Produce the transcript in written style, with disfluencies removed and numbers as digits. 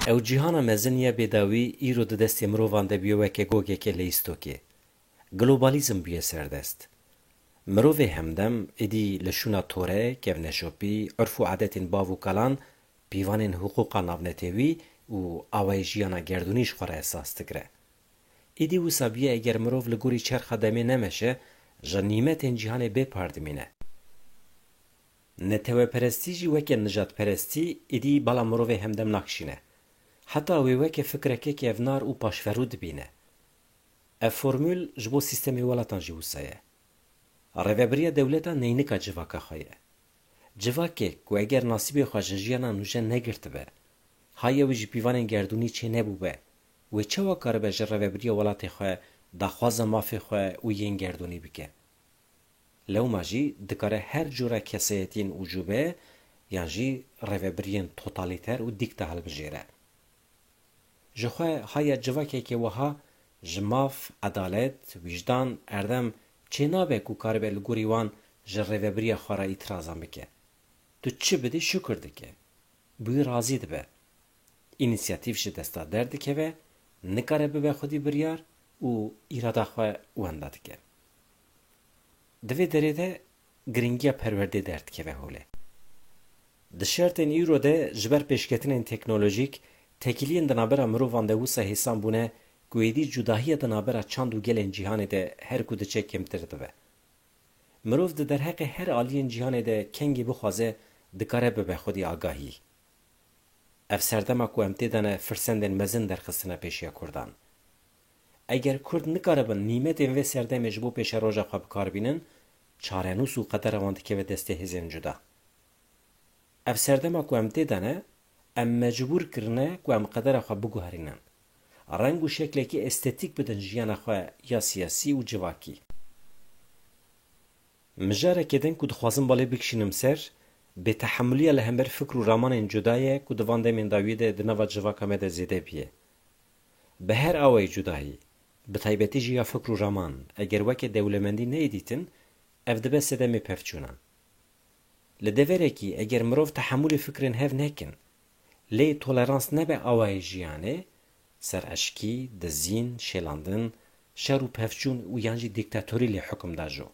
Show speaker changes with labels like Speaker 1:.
Speaker 1: او جیهانا مزنیه بداوی ایرو د دستی مروان ده بیوکه گوگه که لیستوکه. گلوبالیزم بیه سردست. مروه همدم ادی لشونا توره که نشوپی عرف و عادتین باو کلان پیوانین حقوقا نافنتیوی و آوای جیانا گردونیش خوره احساس تگره. ادی و سابیه اگر مروف لگوری چرخ دمی نمشه جنیمت این جهان بپاردمینه. نتوه پرستی جی وکه نجات پرستی ادی بالا مروه همدم نکشینه. حتی ویوه فکرکه که افنار او پاشفرود بینه. اف فرمول جبو سیستمی ولاتان جیوسایه. ریوبریا دولتا نینکا جواکا خواهیه. جواکه که اگر نصیب خواجنجیانا نوژه نگرت به. هایه ویج پیوانین گردونی چه نبو به. و چه وکاره به جر ریوبریا ولات خواه دخواز مافی خواه و ین گردونی بکه. لو ماجی دکاره هر جورا کسایتین وجوبه یعنی جی ریوبریین توتالیتر و دیکتا حل بجیره. جخواه های جواکه که وها جماف، عدالت، وجدان، اردم چه نابه که کار به لگوری وان جرهوبری خورا اترازم بکه. تو چه بده شکر دکه. بوی رازی ده به. اینیسیاتیف شه دستا درد که و نکاره به خودی بریار و ایرادا خواه وانده دکه. دوی دره ده گرینگیا پرورده درد که و هوله. دشارتن ایرو ده جبر پیشکتین تکنولوژیک تکیلین دنابرا مروفان ده وسا حسان بونه گویدی جداهی دنابرا چند و گلین جهان ده هر کود چه کمتر ده. مروف ده در حق هر آلین جهان ده کنگی بخوازه دکاره به خودی آگاهی. اف سردما کو امتدانه فرسندن مزن در خستنا پیشیا کردان. اگر کرد نکاره بن نیمت این و سردمش بو پیش روژا خواب کار بینن چارنوس و قدر وانده که و دسته هزین جدا. اف سردما کو امتدانه ام مجبور کرنه که ام قدر خواه بگوهرینن. رنگ و شکلی که استتیک بدن جیان خواه یا سیاسی و جواکی. مجاره کدن که دخوازم بالا بکشینم سر به تحملی لهمبر فکر و رامان جدایه که دوانده من داویده دنوا جواکا مده زیده بیه. به هر آوای جدایی به طیبتی جیا فکر و رامان اگر وکه دولمندی نیدیتن افدبه سده می پفچونن. لدوره کی اگر مروف تحمل فکرین هف نکن لی تولرانس نبه آوای جیانه سر اشکی، دزین، شیلاندن، شر و پفچون و یانجی دیکتاتوری لی حکم داجو.